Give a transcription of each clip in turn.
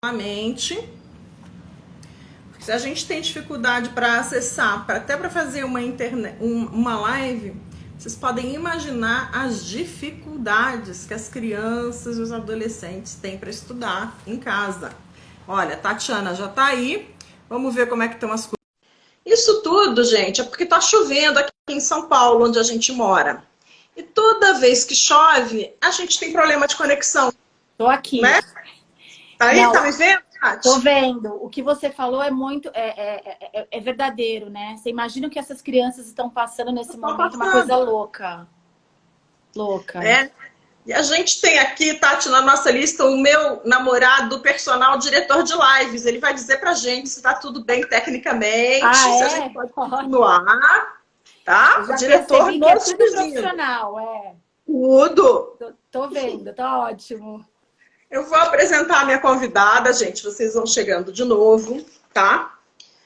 mente. Se a gente tem dificuldade para acessar, até para fazer uma live, vocês podem imaginar as dificuldades que as crianças e os adolescentes têm para estudar em casa. Olha, Tatiana já está aí. Vamos ver como é que estão as coisas. Isso tudo, gente, é porque está chovendo aqui em São Paulo, onde a gente mora. E toda vez que chove, a gente tem problema de conexão. Tô aqui. Né? Tá aí? Não, tá me vendo, Tati? Tô vendo. O que você falou é muito... É verdadeiro, né? Você imagina o que essas crianças estão passando nesse momento, uma coisa louca. Louca. É. E a gente tem aqui, Tati, na nossa lista, o meu namorado personal diretor de lives. Ele vai dizer pra gente se tá tudo bem tecnicamente, se a gente pode continuar, tá? O diretor que é tudo profissional, Tudo. Tô vendo, tá ótimo. Eu vou apresentar a minha convidada, gente. Vocês vão chegando de novo, tá?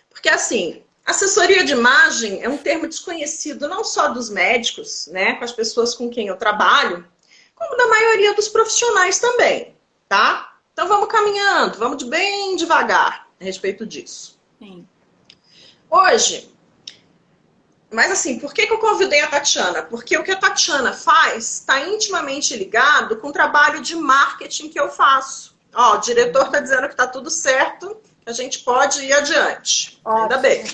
Porque, assim, assessoria de imagem é um termo desconhecido não só dos médicos, né? Com as pessoas com quem eu trabalho, como da maioria dos profissionais também, tá? Então vamos caminhando, vamos bem devagar a respeito disso. Sim. Hoje, mas assim, por que eu convidei a Tatiana? Porque o que a Tatiana faz está intimamente ligado com o trabalho de marketing que eu faço. Ó, o diretor está dizendo que está tudo certo, que a gente pode ir adiante. Ótimo. Ainda bem.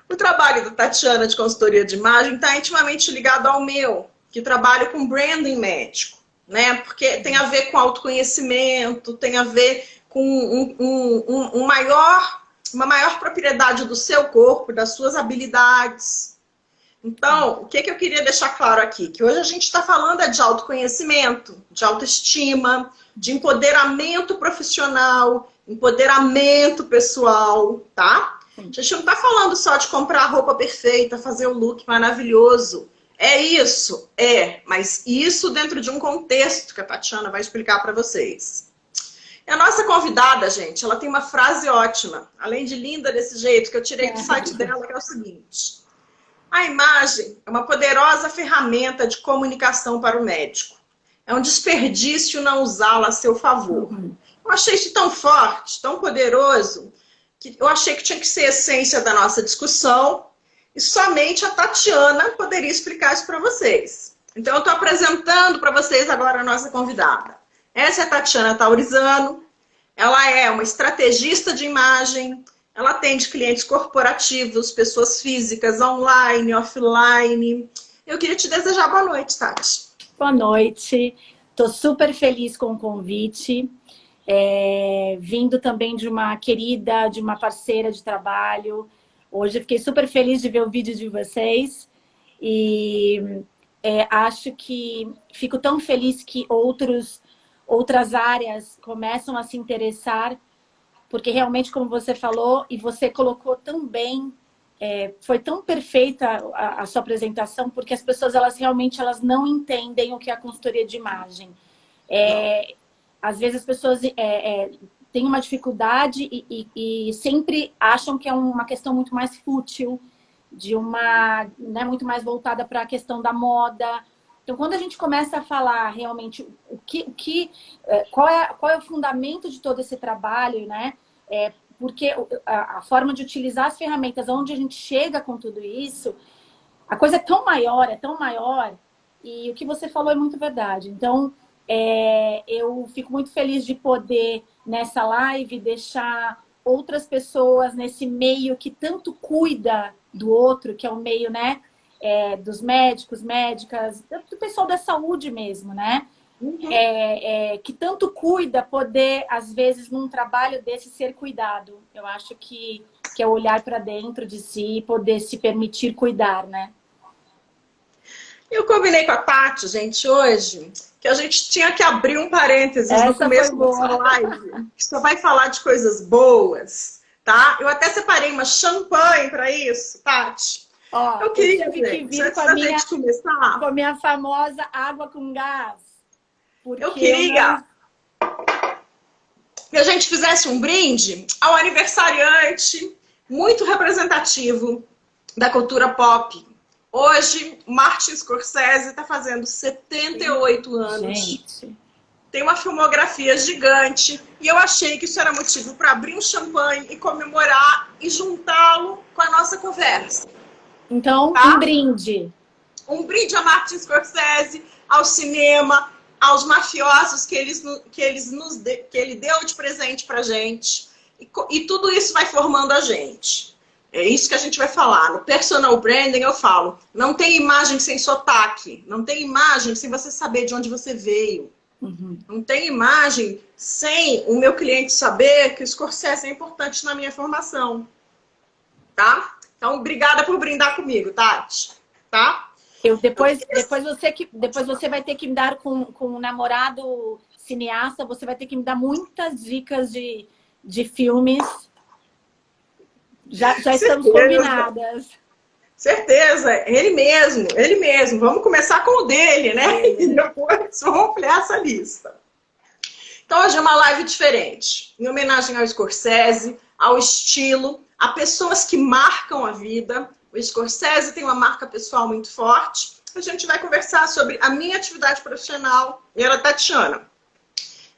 O trabalho da Tatiana de consultoria de imagem está intimamente ligado ao meu, que trabalho com branding médico, né? Porque tem a ver com autoconhecimento, tem a ver com uma maior propriedade do seu corpo, das suas habilidades. Então, o que eu queria deixar claro aqui? Que hoje a gente está falando de autoconhecimento, de autoestima, de empoderamento profissional, empoderamento pessoal, tá? A gente não está falando só de comprar a roupa perfeita, fazer o look maravilhoso. É isso? É, mas isso dentro de um contexto que a Tatiana vai explicar para vocês. E a nossa convidada, gente, ela tem uma frase ótima, além de linda desse jeito, que eu tirei do site dela, que é o seguinte: a imagem é uma poderosa ferramenta de comunicação para o médico. É um desperdício não usá-la a seu favor. Eu achei isso tão forte, tão poderoso, que eu achei que tinha que ser a essência da nossa discussão e somente a Tatiana poderia explicar isso para vocês. Então, eu estou apresentando para vocês agora a nossa convidada. Essa é a Tatiana Taurizano. Ela é uma estrategista de imagem. Ela atende clientes corporativos, pessoas físicas, online, offline. Eu queria te desejar boa noite, Tati. Boa noite. Estou super feliz com o convite. Vindo também de uma querida, de uma parceira de trabalho. Hoje eu fiquei super feliz de ver o vídeo de vocês. E acho que fico tão feliz que outras áreas começam a se interessar, porque realmente, como você falou, e você colocou tão bem, foi tão perfeita a sua apresentação, porque as pessoas, elas não entendem o que é a consultoria de imagem. Às vezes as pessoas têm uma dificuldade e sempre acham que é uma questão muito mais fútil, né, muito mais voltada para a questão da moda. Então, quando a gente começa a falar realmente qual é o fundamento de todo esse trabalho, né? Porque a forma de utilizar as ferramentas, onde a gente chega com tudo isso, a coisa é tão maior, e o que você falou é muito verdade. Então, eu fico muito feliz de poder, nessa live, deixar outras pessoas nesse meio que tanto cuida do outro, que é o meio, né? Dos médicos, médicas, do pessoal da saúde mesmo, né? Uhum. Que tanto cuida, poder, às vezes, num trabalho desse, ser cuidado. Eu acho que é olhar para dentro de si e poder se permitir cuidar, né? Eu combinei com a Tati, gente, hoje, que a gente tinha que abrir um parênteses no começo dessa live. Só vai falar de coisas boas, tá? Eu até separei uma champanhe para isso, Tati. Eu queria vir antes da gente começar, com a minha famosa água com gás. Eu queria que a gente fizesse um brinde ao aniversariante muito representativo da cultura pop. Hoje, Martin Scorsese está fazendo 78 anos. Gente. tem uma filmografia gigante, e eu achei que isso era motivo para abrir um champanhe e comemorar e juntá-lo com a nossa conversa. Então, tá? Um brinde. Um brinde a Martin Scorsese, ao cinema, aos mafiosos que ele deu de presente pra gente. E tudo isso vai formando a gente. É isso que a gente vai falar. No personal branding eu falo, não tem imagem sem sotaque, não tem imagem sem você saber de onde você veio. Uhum. Não tem imagem sem o meu cliente saber que o Scorsese é importante na minha formação. Tá? Então, obrigada por brindar comigo, Tati. Tá? Depois você vai ter que me dar com um namorado cineasta, você vai ter que me dar muitas dicas de filmes. Já estamos combinadas. Certeza, ele mesmo. Vamos começar com o dele, né? E depois vamos ampliar essa lista. Então, hoje é uma live diferente, em homenagem ao Scorsese, ao estilo, a pessoas que marcam a vida. O Scorsese tem uma marca pessoal muito forte. A gente vai conversar sobre a minha atividade profissional e a Tatiana.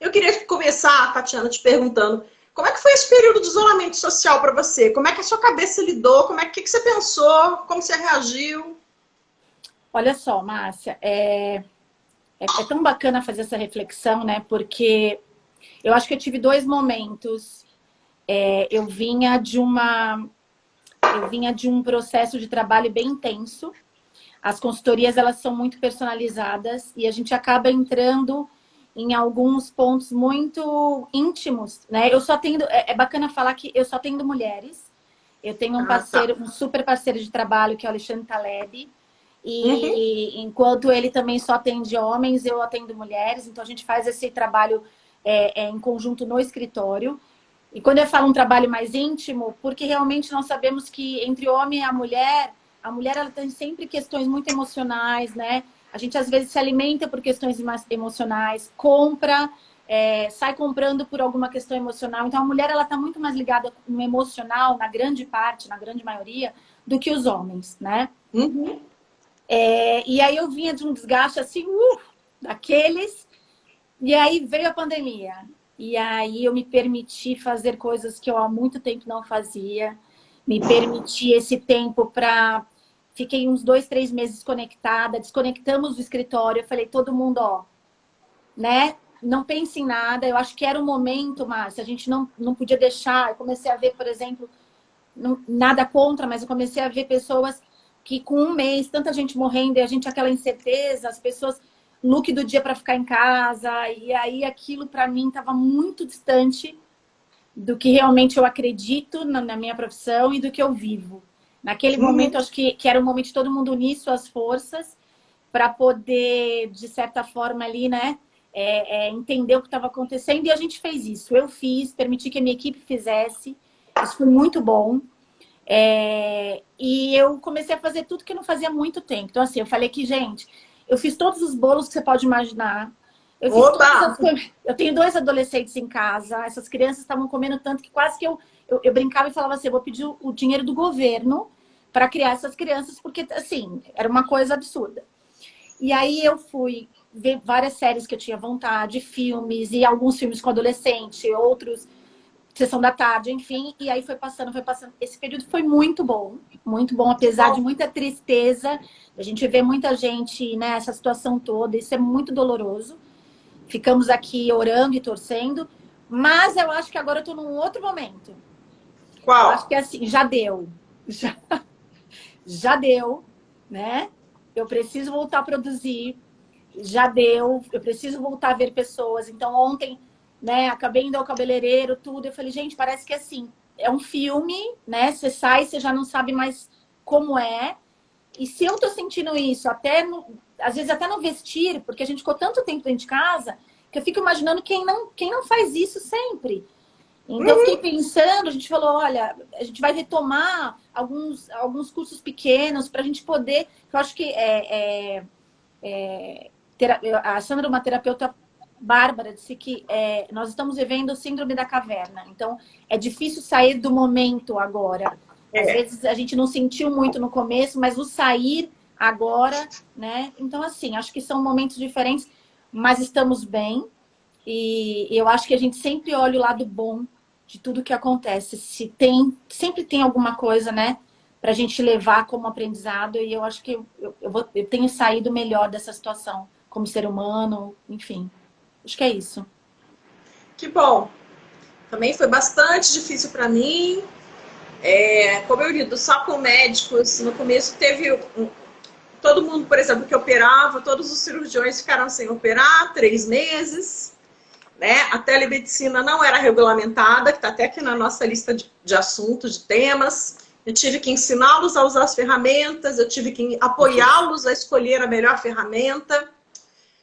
Eu queria começar, Tatiana, te perguntando como é que foi esse período de isolamento social para você? Como é que a sua cabeça lidou? Que você pensou? Como você reagiu? Olha só, Márcia, é tão bacana fazer essa reflexão, né? Porque eu acho que eu tive dois momentos. Eu vinha de um processo de trabalho bem intenso. As consultorias, elas são muito personalizadas e a gente acaba entrando em alguns pontos muito íntimos, né? Eu só tendo, é bacana falar que eu só tendo mulheres. Eu tenho um parceiro, um super parceiro de trabalho, que é o Alexandre Taleb. E enquanto ele também só atende homens, eu atendo mulheres. Então a gente faz esse trabalho em conjunto no escritório. E quando eu falo um trabalho mais íntimo, porque realmente nós sabemos que entre o homem e a mulher ela tem sempre questões muito emocionais, né? A gente às vezes se alimenta por questões mais emocionais, compra, sai comprando por alguma questão emocional. Então a mulher, ela tá muito mais ligada no emocional, na grande maioria, do que os homens, né? Uhum. E aí eu vinha de um desgaste assim, daqueles, e aí veio a pandemia. E aí eu me permiti fazer coisas que eu há muito tempo não fazia. Me permiti esse tempo para... Fiquei uns 2, 3 meses desconectada. Desconectamos do escritório. Eu falei, todo mundo, né? Não pense em nada. Eu acho que era o momento, Márcia. A gente não podia deixar. Eu comecei a ver, por exemplo, nada contra, mas eu comecei a ver pessoas que com um mês, tanta gente morrendo, e a gente aquela incerteza, as pessoas... look do dia para ficar em casa, e aí aquilo para mim estava muito distante do que realmente eu acredito na minha profissão e do que eu vivo. Naquele momento, acho que era o momento de todo mundo unir suas forças para poder, de certa forma ali, né, entender o que estava acontecendo, e a gente fez isso. Eu fiz, permiti que a minha equipe fizesse, isso foi muito bom. E eu comecei a fazer tudo que eu não fazia há muito tempo. Então, assim, eu falei que, gente... Eu fiz todos os bolos que você pode imaginar. Eu tenho 2 adolescentes em casa. Essas crianças estavam comendo tanto que quase que eu brincava e falava assim, eu vou pedir o dinheiro do governo para criar essas crianças, porque, assim, era uma coisa absurda. E aí eu fui ver várias séries que eu tinha vontade, filmes, e alguns filmes com adolescente, outros... Sessão da tarde, enfim, e aí foi passando. Esse período foi muito bom, apesar de muita tristeza. A gente vê muita gente nessa situação toda, isso é muito doloroso. Ficamos aqui orando e torcendo, mas eu acho que agora eu tô num outro momento. Qual? Eu acho que assim, já deu. Já deu, né? Eu preciso voltar a produzir, já deu, eu preciso voltar a ver pessoas. Então, ontem... né? Acabei indo ao cabeleireiro, tudo. Eu falei, gente, parece que assim, é um filme, né? Você sai, você já não sabe mais como é. E se eu tô sentindo isso, às vezes até no vestir, porque a gente ficou tanto tempo dentro de casa, que eu fico imaginando quem não faz isso sempre. Então eu fiquei pensando, a gente falou, olha, a gente vai retomar alguns cursos pequenos pra gente poder... Eu acho que a Sandra é uma terapeuta Bárbara, disse que nós estamos vivendo o síndrome da caverna. Então, é difícil sair do momento agora. Às vezes a gente não sentiu muito no começo, mas o sair agora, né? Então, assim, acho que são momentos diferentes, mas estamos bem. E eu acho que a gente sempre olha o lado bom de tudo que acontece. Sempre tem alguma coisa, né, pra gente levar como aprendizado. E eu acho que eu tenho saído melhor dessa situação, como ser humano, enfim. Acho que é isso. Que bom. Também foi bastante difícil para mim. Como eu lido só com médicos, no começo teve todo mundo, por exemplo, que operava, todos os cirurgiões ficaram sem operar 3 meses. Né? A telemedicina não era regulamentada, que está até aqui na nossa lista de assuntos, de temas. Eu tive que ensiná-los a usar as ferramentas, eu tive que apoiá-los a escolher a melhor ferramenta,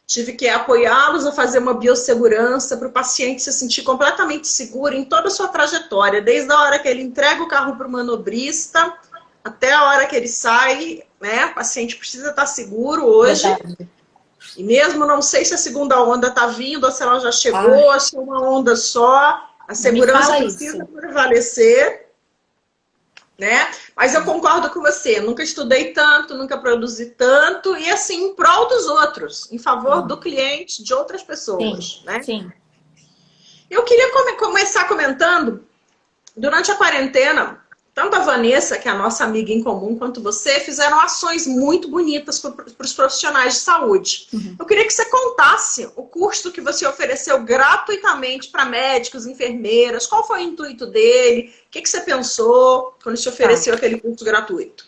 tive que apoiá-los a fazer uma biossegurança para o paciente se sentir completamente seguro em toda a sua trajetória, desde a hora que ele entrega o carro para o manobrista até a hora que ele sai, né? O paciente precisa estar seguro hoje. Verdade. E mesmo não sei se a segunda onda está vindo, ou se ela já chegou, ou se é uma onda só, a segurança precisa prevalecer, né? Mas eu concordo com você, nunca estudei tanto, nunca produzi tanto, e assim, em prol dos outros, em favor do cliente, de outras pessoas, sim, né? Sim. Eu queria começar comentando, durante a quarentena, tanto a Vanessa, que é a nossa amiga em comum, quanto você, fizeram ações muito bonitas para os profissionais de saúde. Uhum. Eu queria que você contasse o custo que você ofereceu gratuitamente para médicos, enfermeiras, qual foi o intuito dele, o que você pensou quando se ofereceu aquele curso gratuito?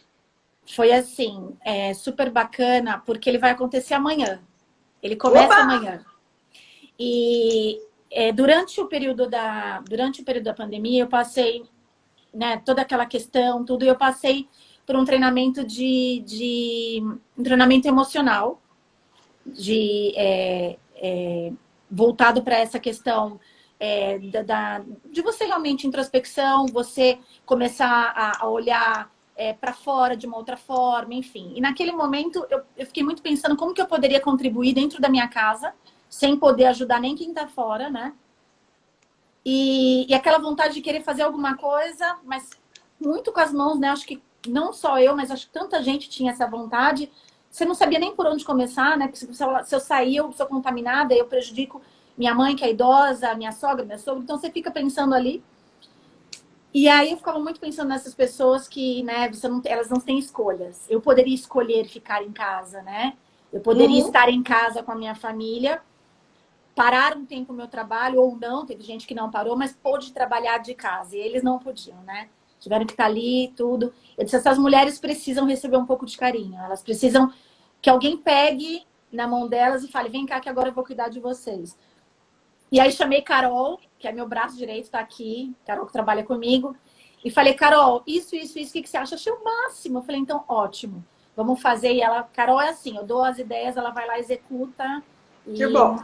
Foi assim, super bacana, porque ele vai acontecer amanhã. Ele começa amanhã. E durante o período da pandemia, eu passei... Né, toda aquela questão, tudo, eu passei por um treinamento um treinamento emocional, voltado para essa questão de você realmente introspecção, você começar a olhar para fora de uma outra forma, enfim. E naquele momento eu fiquei muito pensando como que eu poderia contribuir dentro da minha casa, sem poder ajudar nem quem está fora, né? E aquela vontade de querer fazer alguma coisa, mas muito com as mãos, né? Acho que não só eu, mas acho que tanta gente tinha essa vontade. Você não sabia nem por onde começar, né? Porque se eu sair, eu sou contaminada, eu prejudico minha mãe, que é idosa, minha sogra, minha sogra. Então, você fica pensando ali. E aí, eu ficava muito pensando nessas pessoas que, né, elas não têm escolhas. Eu poderia escolher ficar em casa, né? Eu poderia estar em casa com a minha família, parar um tempo o meu trabalho, ou não, teve gente que não parou, mas pôde trabalhar de casa. E eles não podiam, né? Tiveram que estar ali, tudo. Eu disse, essas mulheres precisam receber um pouco de carinho. Elas precisam que alguém pegue na mão delas e fale, vem cá que agora eu vou cuidar de vocês. E aí chamei Carol, que é meu braço direito, tá aqui. Carol que trabalha comigo. E falei, Carol, isso, o que você acha? Achei o máximo. Eu falei, então, ótimo. Vamos fazer. E ela, Carol é assim, eu dou as ideias, ela vai lá, executa. Que bom.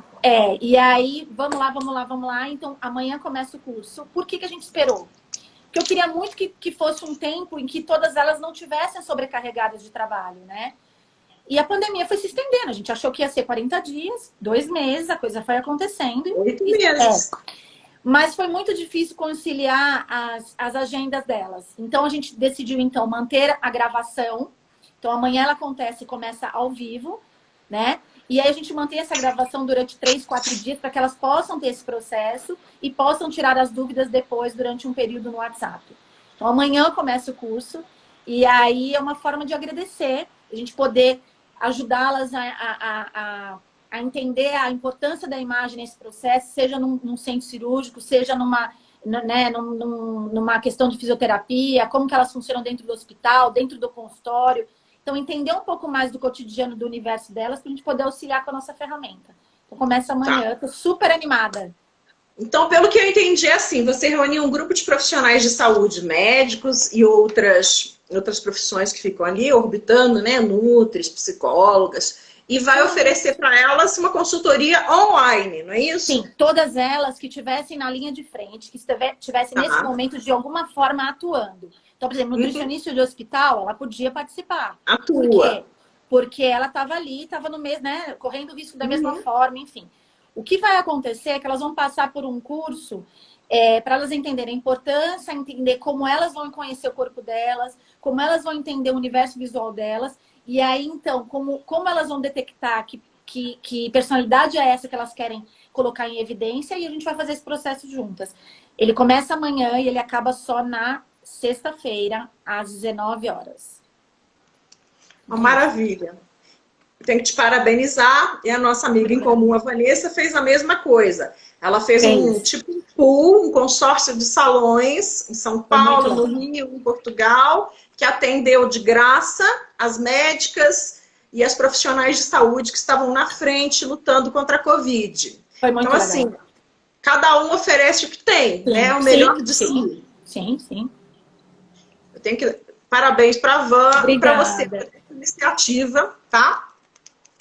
E aí, vamos lá. Então, amanhã começa o curso. Por que a gente esperou? Porque eu queria muito que fosse um tempo em que todas elas não tivessem sobrecarregadas de trabalho, né? E a pandemia foi se estendendo. A gente achou que ia ser 40 dias, 2 meses, a coisa foi acontecendo. 8 meses. Mas foi muito difícil conciliar as agendas delas. Então, a gente decidiu, então, manter a gravação. Então, amanhã ela começa ao vivo, né? E aí a gente mantém essa gravação durante 3, 4 dias para que elas possam ter esse processo e possam tirar as dúvidas depois durante um período no WhatsApp. Então amanhã começa o curso e aí é uma forma de agradecer, a gente poder ajudá-las a entender a importância da imagem nesse processo, seja num centro cirúrgico, seja numa questão de fisioterapia, como que elas funcionam dentro do hospital, dentro do consultório. Então, entender um pouco mais do cotidiano do universo delas para a gente poder auxiliar com a nossa ferramenta. Então, começa amanhã. Estou super animada. Então, pelo que eu entendi, é assim, você reuniu um grupo de profissionais de saúde, médicos e outras profissões que ficam ali orbitando, né? Nutris, psicólogas, e vai oferecer para elas uma consultoria online, não é isso? Sim, todas elas que estivessem na linha de frente, que estivessem nesse momento de alguma forma atuando. Então, por exemplo, nutricionista de hospital, ela podia participar. Atua. Por quê? Porque ela estava ali, estava no mesmo, né? Correndo o risco da mesma forma, enfim. O que vai acontecer é que elas vão passar por um curso para elas entenderem a importância, entender como elas vão conhecer o corpo delas, como elas vão entender o universo visual delas. E aí, então, como elas vão detectar que personalidade é essa que elas querem colocar em evidência e a gente vai fazer esse processo juntas. Ele começa amanhã e ele acaba só na sexta-feira, às 19 horas. Uma maravilha. Tenho que te parabenizar. E a nossa amiga em comum, a Vanessa, fez a mesma coisa. Ela fez tipo um pool, um consórcio de salões em São Paulo, no Rio, em Portugal, que atendeu de graça as médicas e as profissionais de saúde que estavam na frente lutando contra a Covid. Foi muito então, legal. assim, cada um oferece o que tem, né? O melhor de si. Sim. Eu tenho que... Parabéns para a Van e para você por essa iniciativa, tá?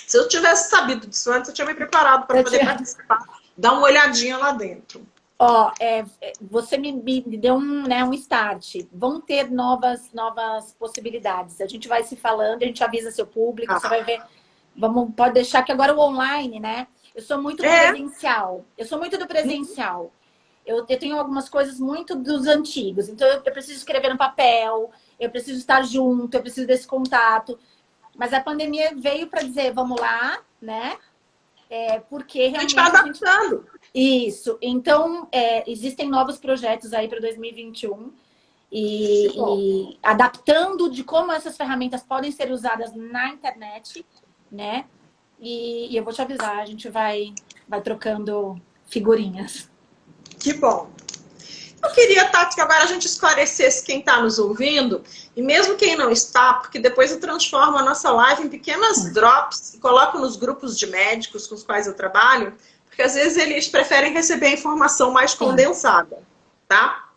Se eu tivesse sabido disso antes, eu tinha me preparado para poder participar. Dar uma olhadinha lá dentro. Ó, você me deu um start. Vão ter novas possibilidades. A gente vai se falando, a gente avisa seu público, você vai ver. Pode deixar que agora o online, né? Eu sou muito do presencial. Eu tenho algumas coisas muito dos antigos. Então, eu preciso escrever no papel, eu preciso estar junto, eu preciso desse contato. Mas a pandemia veio para dizer, vamos lá, né? Porque realmente... A gente vai adaptando. Isso. Então, existem novos projetos aí para 2021. E adaptando de como essas ferramentas podem ser usadas na internet, né? E eu vou te avisar, a gente vai trocando figurinhas. Que bom. Eu queria, Tati, que agora a gente esclarecesse quem está nos ouvindo, e mesmo quem não está, porque depois eu transformo a nossa live em pequenas drops e coloco nos grupos de médicos com os quais eu trabalho, porque às vezes eles preferem receber a informação mais condensada, tá?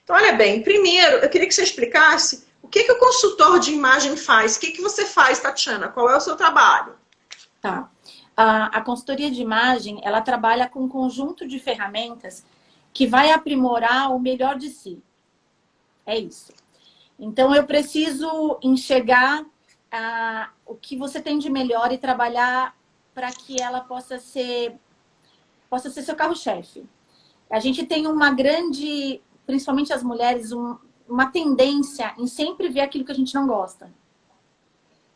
Então, olha bem, primeiro, eu queria que você explicasse o que o consultor de imagem faz. O que você faz, Tatiana? Qual é o seu trabalho? Tá. A consultoria de imagem, ela trabalha com um conjunto de ferramentas que vai aprimorar o melhor de si. É isso. Então, eu preciso enxergar o que você tem de melhor e trabalhar para que ela possa ser seu carro-chefe. A gente tem uma grande, principalmente as mulheres, uma tendência em sempre ver aquilo que a gente não gosta.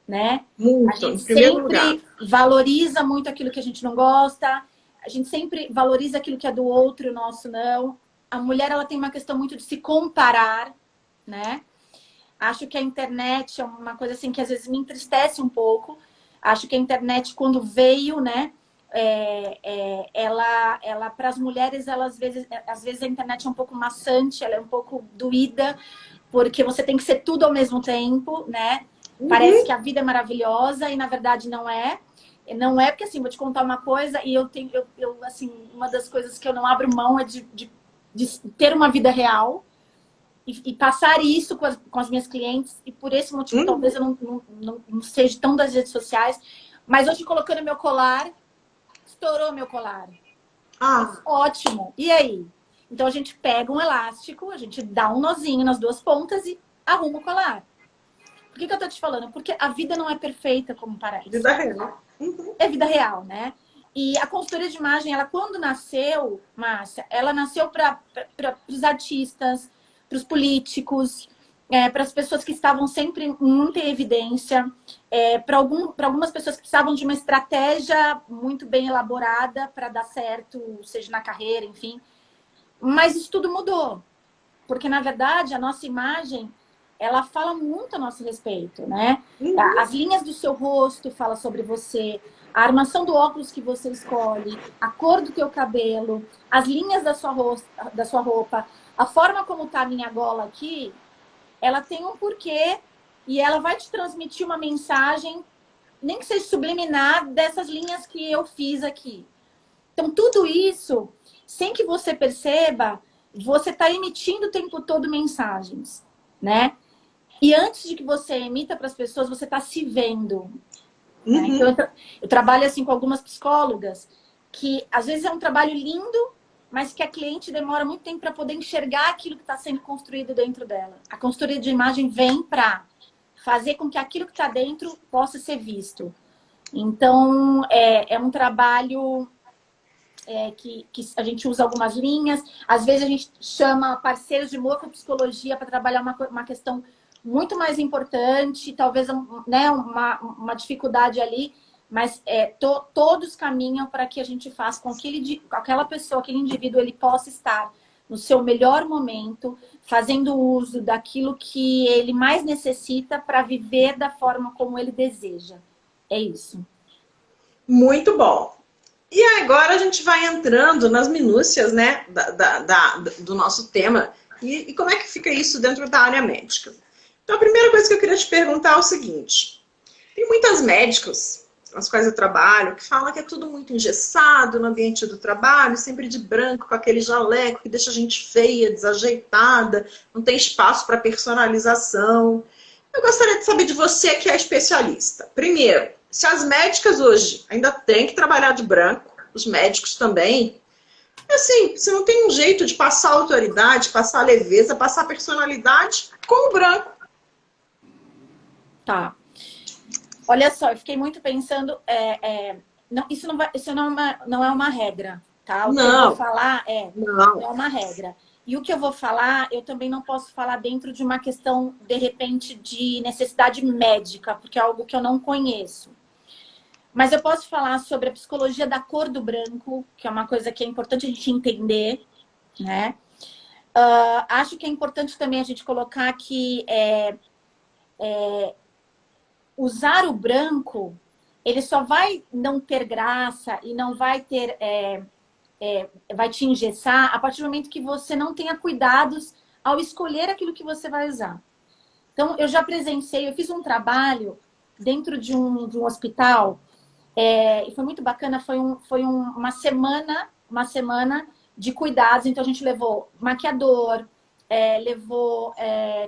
Né? Muito, a gente sempre valoriza muito aquilo que a gente não gosta, a gente sempre valoriza aquilo que é do outro, o nosso não. A mulher, ela tem uma questão muito de se comparar, né? Acho que a internet é uma coisa assim que às vezes me entristece um pouco. Acho que a internet, quando veio, né? Ela para as mulheres, às vezes a internet é um pouco maçante, ela é um pouco doída, porque você tem que ser tudo ao mesmo tempo, né? Parece que a vida é maravilhosa e, na verdade, não é. Não é porque, assim, vou te contar uma coisa e assim, uma das coisas que eu não abro mão é de ter uma vida real e passar isso com as minhas clientes. E por esse motivo, talvez eu não seja tão das redes sociais. Mas hoje, colocando meu colar, estourou meu colar. Ótimo. E aí? Então, a gente pega um elástico, a gente dá um nozinho nas duas pontas e arruma o colar. Por que eu tô te falando? Porque a vida não é perfeita como parece. Vida real. É vida real, né? E a consultoria de imagem, ela quando nasceu, Márcia, ela nasceu para os artistas, para os políticos, para as pessoas que estavam sempre muito em evidência, para algumas pessoas que precisavam de uma estratégia muito bem elaborada para dar certo, seja na carreira, enfim. Mas isso tudo mudou. Porque, na verdade, a nossa imagem... ela fala muito a nosso respeito, né? As linhas do seu rosto falam sobre você, a armação do óculos que você escolhe, a cor do teu cabelo, as linhas da sua roupa, a forma como tá a minha gola aqui, ela tem um porquê e ela vai te transmitir uma mensagem, nem que seja subliminar, dessas linhas que eu fiz aqui. Então, tudo isso, sem que você perceba, você está emitindo o tempo todo mensagens, né? E antes de que você emita para as pessoas, você está se vendo. Né? Então, eu trabalho assim com algumas psicólogas que às vezes é um trabalho lindo, mas que a cliente demora muito tempo para poder enxergar aquilo que está sendo construído dentro dela. A consultoria de imagem vem para fazer com que aquilo que está dentro possa ser visto. Então, é um trabalho que a gente usa algumas linhas. Às vezes a gente chama parceiros de morfopsicologia para trabalhar uma questão muito mais importante, talvez, né, uma dificuldade ali, mas todos caminham para que a gente faça com que aquela pessoa, aquele indivíduo, ele possa estar no seu melhor momento, fazendo uso daquilo que ele mais necessita para viver da forma como ele deseja. É isso. Muito bom. E agora a gente vai entrando nas minúcias, né, do nosso tema. E como é que fica isso dentro da área médica? Então, a primeira coisa que eu queria te perguntar é o seguinte. Tem muitas médicas com as quais eu trabalho que falam que é tudo muito engessado no ambiente do trabalho, sempre de branco, com aquele jaleco que deixa a gente feia, desajeitada, não tem espaço para personalização. Eu gostaria de saber de você, que é especialista. Primeiro, se as médicas hoje ainda têm que trabalhar de branco, os médicos também, assim, você não tem um jeito de passar autoridade, passar leveza, passar personalidade com o branco. Tá. Olha só, eu fiquei muito pensando, não, isso não é uma regra, tá? O que eu vou falar não é uma regra. E o que eu vou falar, eu também não posso falar dentro de uma questão, de repente, de necessidade médica, porque é algo que eu não conheço. Mas eu posso falar sobre a psicologia da cor do branco, que é uma coisa que é importante a gente entender, né? Acho que é importante também a gente colocar que usar o branco, ele só vai não ter graça e não vai ter... vai te engessar a partir do momento que você não tenha cuidados ao escolher aquilo que você vai usar. Então, eu já presenciei, eu fiz um trabalho dentro de um hospital, e foi muito bacana, foi uma semana de cuidados. Então, a gente levou maquiador, levou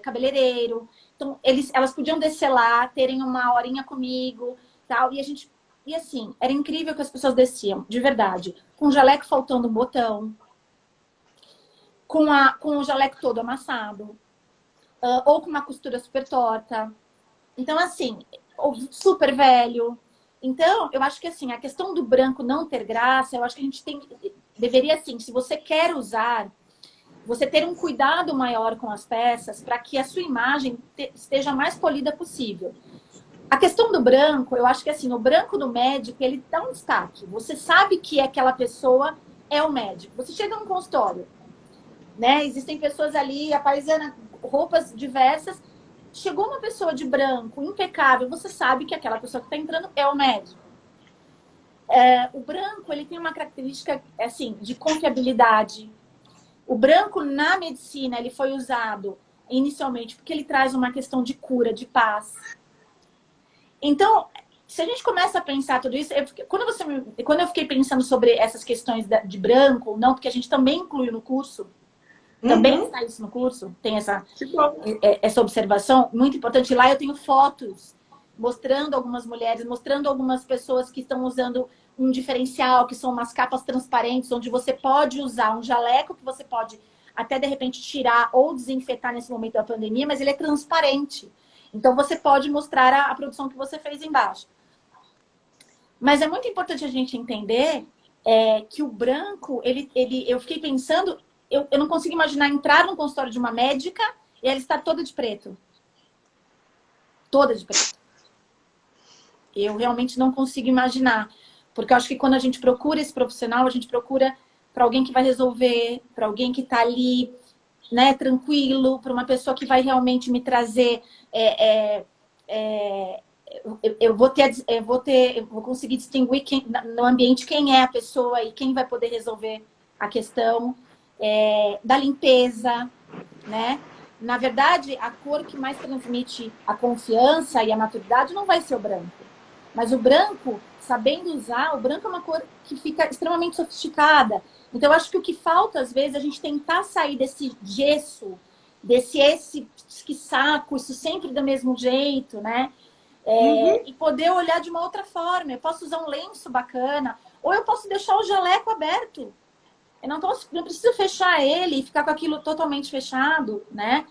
cabeleireiro. Então, elas podiam descer lá, terem uma horinha comigo, tal, e assim, era incrível que as pessoas desciam, de verdade, com o jaleco faltando um botão, com o jaleco todo amassado, ou com uma costura super torta. Então, assim, super velho. Então, eu acho que assim, a questão do branco não ter graça, eu acho que a gente deveria, assim, se você quer usar, você ter um cuidado maior com as peças para que a sua imagem esteja mais polida possível. A questão do branco, eu acho que assim, o branco do médico, ele dá um destaque. Você sabe que aquela pessoa é o médico. Você chega num consultório, né? Existem pessoas ali, aparecendo roupas diversas. Chegou uma pessoa de branco, impecável, você sabe que aquela pessoa que está entrando é o médico. O branco, ele tem uma característica, assim, de confiabilidade. O branco, na medicina, ele foi usado inicialmente porque ele traz uma questão de cura, de paz. Então, se a gente começa a pensar tudo isso... Quando eu fiquei pensando sobre essas questões de branco ou não, porque a gente também inclui no curso, também está isso no curso, tem essa observação muito importante. Lá eu tenho fotos mostrando algumas mulheres, mostrando algumas pessoas que estão usando um diferencial, que são umas capas transparentes, onde você pode usar um jaleco que você pode até, de repente, tirar ou desinfetar nesse momento da pandemia, mas ele é transparente. Então, você pode mostrar a produção que você fez embaixo. Mas é muito importante a gente entender que o branco, eu fiquei pensando... Eu não consigo imaginar entrar no consultório de uma médica e ela estar toda de preto. Toda de preto. Eu realmente não consigo imaginar. Porque eu acho que quando a gente procura esse profissional, a gente procura para alguém que vai resolver, para alguém que está ali, né, tranquilo, para uma pessoa que vai realmente me trazer... eu vou conseguir distinguir no ambiente quem é a pessoa e quem vai poder resolver a questão. Da limpeza, né? Na verdade, a cor que mais transmite a confiança e a maturidade não vai ser o branco. Mas o branco, sabendo usar, o branco é uma cor que fica extremamente sofisticada. Então, eu acho que o que falta, às vezes, é a gente tentar sair desse gesso, que saco, isso sempre do mesmo jeito, né? E poder olhar de uma outra forma. Eu posso usar um lenço bacana, ou eu posso deixar o jaleco aberto. Eu não preciso fechar ele e ficar com aquilo totalmente fechado, né?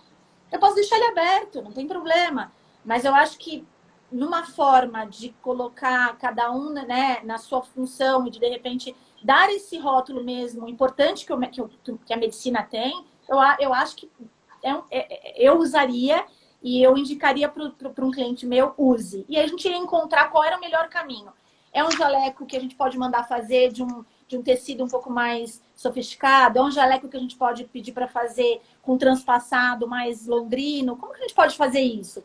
Eu posso deixar ele aberto, não tem problema. Mas eu acho que numa forma de colocar cada um, né, na sua função e de repente, dar esse rótulo mesmo importante que a medicina tem, eu acho que eu usaria e eu indicaria para um cliente meu, use. E aí a gente ia encontrar qual era o melhor caminho. É um jaleco que a gente pode mandar fazer de um tecido um pouco mais sofisticado? É um jaleco que a gente pode pedir para fazer com transpassado mais londrino? Como que a gente pode fazer isso?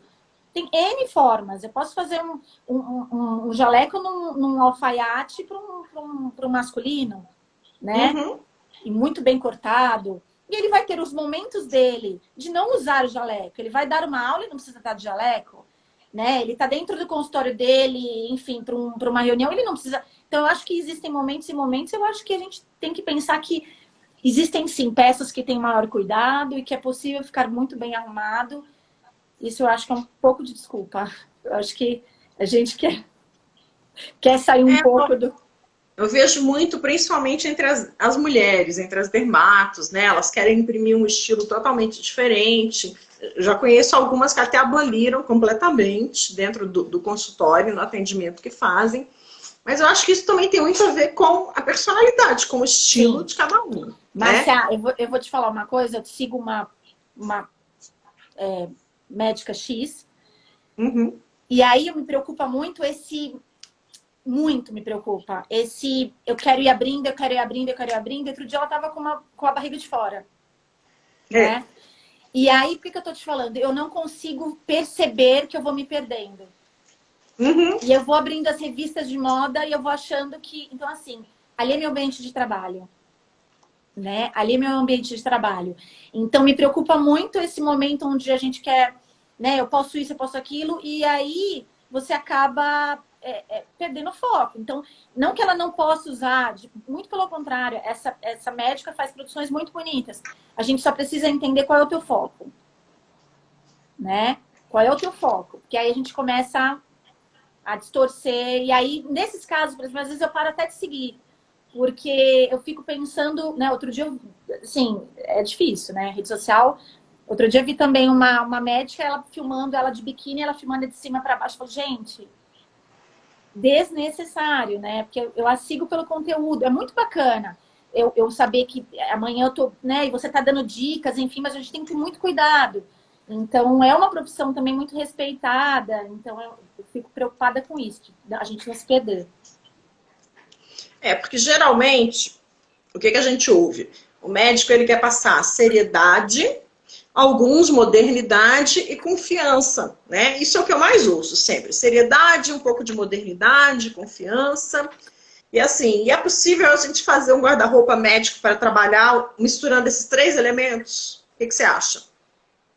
Tem N formas. Eu posso fazer um jaleco num alfaiate para um masculino, né? Uhum. E muito bem cortado. E ele vai ter os momentos dele de não usar o jaleco. Ele vai dar uma aula e não precisa estar de jaleco, né? Ele está dentro do consultório dele, enfim, para uma reunião, ele não precisa. Então, eu acho que existem momentos e momentos. Eu acho que a gente tem que pensar que existem, sim, peças que têm maior cuidado e que é possível ficar muito bem arrumado. Isso eu acho que é um pouco de desculpa. Eu acho que a gente quer sair um pouco do... Eu vejo muito, principalmente entre as mulheres, entre as dermatos, né? Elas querem imprimir um estilo totalmente diferente. Eu já conheço algumas que até aboliram completamente dentro do consultório, no atendimento que fazem. Mas eu acho que isso também tem muito a ver com a personalidade, com o estilo Sim. de cada um, né? Márcia, eu vou te falar uma coisa. Eu sigo uma médica X. Uhum. E aí me preocupa muito muito me preocupa. Eu quero ir abrindo, eu quero ir abrindo, eu quero ir abrindo. Outro dia ela tava com a barriga de fora, É. né? E aí, por que eu tô te falando? Eu não consigo perceber que eu vou me perdendo. Uhum. E eu vou abrindo as revistas de moda e eu vou achando que... Então, assim, ali é meu ambiente de trabalho, né? Ali é meu ambiente de trabalho. Então, me preocupa muito esse momento onde a gente quer, né? Eu posso isso, eu posso aquilo. E aí, você acaba perdendo foco. Então, não que ela não possa usar, muito pelo contrário, essa médica faz produções muito bonitas. A gente só precisa entender qual é o teu foco, né? Qual é o teu foco? Porque aí a gente começa a distorcer. E aí, nesses casos, por exemplo, às vezes eu paro até de seguir. Porque eu fico pensando, né? Outro dia, assim, é difícil, né? Rede social. Outro dia eu vi também uma médica, ela filmando ela de biquíni, ela filmando de cima para baixo. Eu falei, gente, desnecessário, né? Porque eu a sigo pelo conteúdo, é muito bacana. Eu saber que amanhã eu tô, né? E você tá dando dicas, enfim, mas a gente tem que ter muito cuidado. Então, é uma profissão também muito respeitada. Então, eu fico preocupada com isso, a gente não se perder. É, porque geralmente, o que a gente ouve? O médico ele quer passar seriedade, alguns modernidade e confiança, né? Isso é o que eu mais ouço sempre. Seriedade, um pouco de modernidade, confiança. E assim, e é possível a gente fazer um guarda-roupa médico para trabalhar misturando esses três elementos? O que você acha?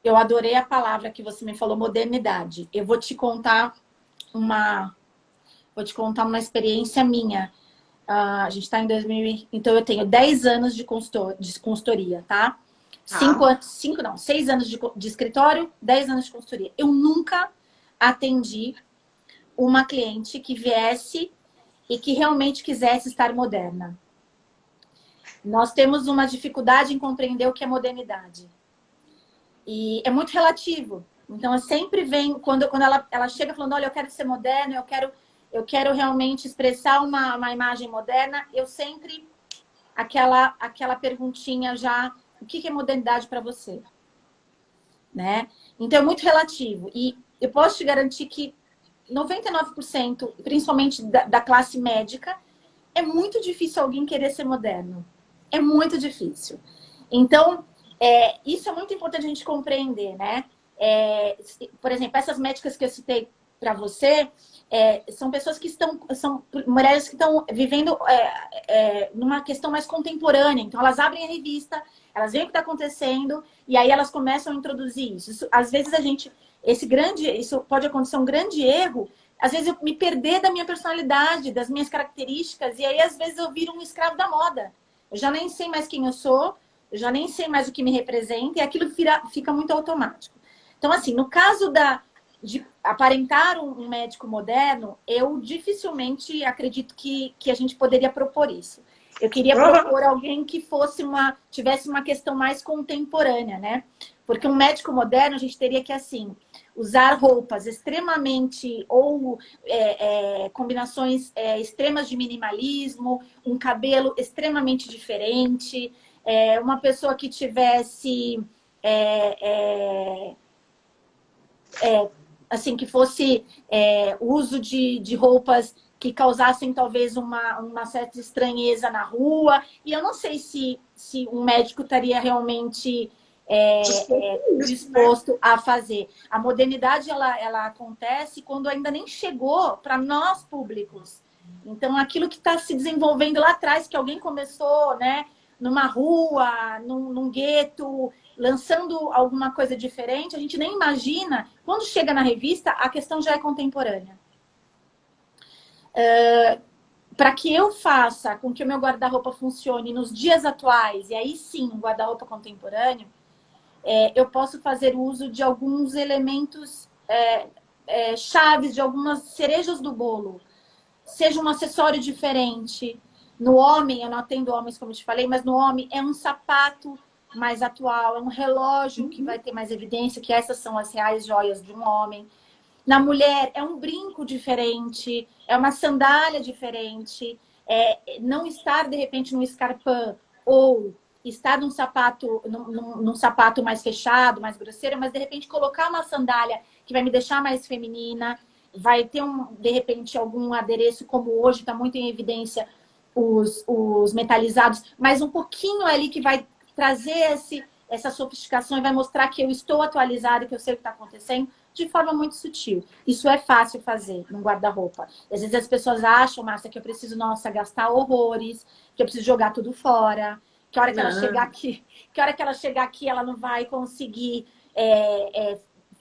Eu adorei a palavra que você me falou, modernidade. Eu vou te contar uma, vou te contar uma experiência minha. A gente está em 2000, então eu tenho 10 anos de consultoria, tá? Tá. 6 anos de escritório, 10 anos de consultoria. Eu nunca atendi uma cliente que viesse e que realmente quisesse estar moderna. Nós temos uma dificuldade em compreender o que é modernidade. E é muito relativo. Então, eu sempre venho, quando ela chega falando, olha, eu quero ser moderna, eu quero realmente expressar uma imagem moderna, eu sempre, aquela perguntinha já, o que é modernidade para você? Né? Então, é muito relativo. E eu posso te garantir que 99%, principalmente da classe médica, é muito difícil alguém querer ser moderno. É muito difícil. Então, isso é muito importante a gente compreender, né? Por exemplo, essas médicas que eu citei para você, são pessoas que são mulheres que estão vivendo numa questão mais contemporânea. Então, elas abrem a revista, elas veem o que está acontecendo e aí elas começam a introduzir isso. Às vezes isso pode acontecer um grande erro. Às vezes eu me perder da minha personalidade, das minhas características e aí às vezes eu viro um escravo da moda. Eu já nem sei mais quem eu sou, eu já nem sei mais o que me representa e aquilo fica muito automático. Então, assim, no caso de aparentar um médico moderno, eu dificilmente acredito que a gente poderia propor isso. Eu queria propor alguém que tivesse uma questão mais contemporânea, né? Porque um médico moderno, a gente teria que, assim, usar roupas extremamente, ou combinações extremas de minimalismo, um cabelo extremamente diferente, uma pessoa que tivesse... assim, que fosse uso de roupas que causassem talvez uma certa estranheza na rua. E eu não sei se um médico estaria realmente disposto a fazer. A modernidade, ela acontece quando ainda nem chegou para nós públicos. Então, aquilo que está se desenvolvendo lá atrás, que alguém começou, né, numa rua, num gueto, lançando alguma coisa diferente, a gente nem imagina. Quando chega na revista, a questão já é contemporânea. Para que eu faça com que o meu guarda-roupa funcione nos dias atuais, e aí sim, um guarda-roupa contemporâneo, eu posso fazer uso de alguns elementos chaves, de algumas cerejas do bolo. Seja um acessório diferente. No homem, eu não atendo homens, como eu te falei, mas no homem é um sapato mais atual, é um relógio que vai ter mais evidência, que essas são as reais joias de um homem. Na mulher, é um brinco diferente, é uma sandália diferente, não estar, de repente, num escarpão ou estar num sapato mais fechado, mais grosseiro, mas, de repente, colocar uma sandália que vai me deixar mais feminina, vai ter, de repente, algum adereço, como hoje está muito em evidência os metalizados, mas um pouquinho ali que vai trazer essa sofisticação e vai mostrar que eu estou atualizada, que eu sei o que está acontecendo, de forma muito sutil. Isso é fácil fazer num guarda-roupa. Às vezes as pessoas acham, Márcia, que eu preciso, nossa, gastar horrores, que eu preciso jogar tudo fora, que a hora que ela chegar aqui, ela não vai conseguir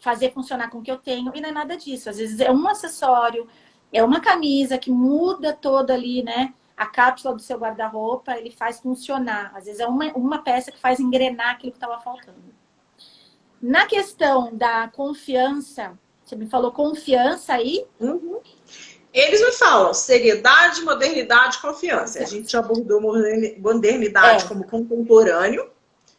fazer funcionar com o que eu tenho. E não é nada disso. Às vezes é um acessório, é uma camisa que muda toda ali, né? A cápsula do seu guarda-roupa, ele faz funcionar. Às vezes é uma peça que faz engrenar aquilo que estava faltando. Na questão da confiança, você me falou confiança aí? Uhum. Eles me falam seriedade, modernidade, confiança. A gente já abordou modernidade como contemporâneo.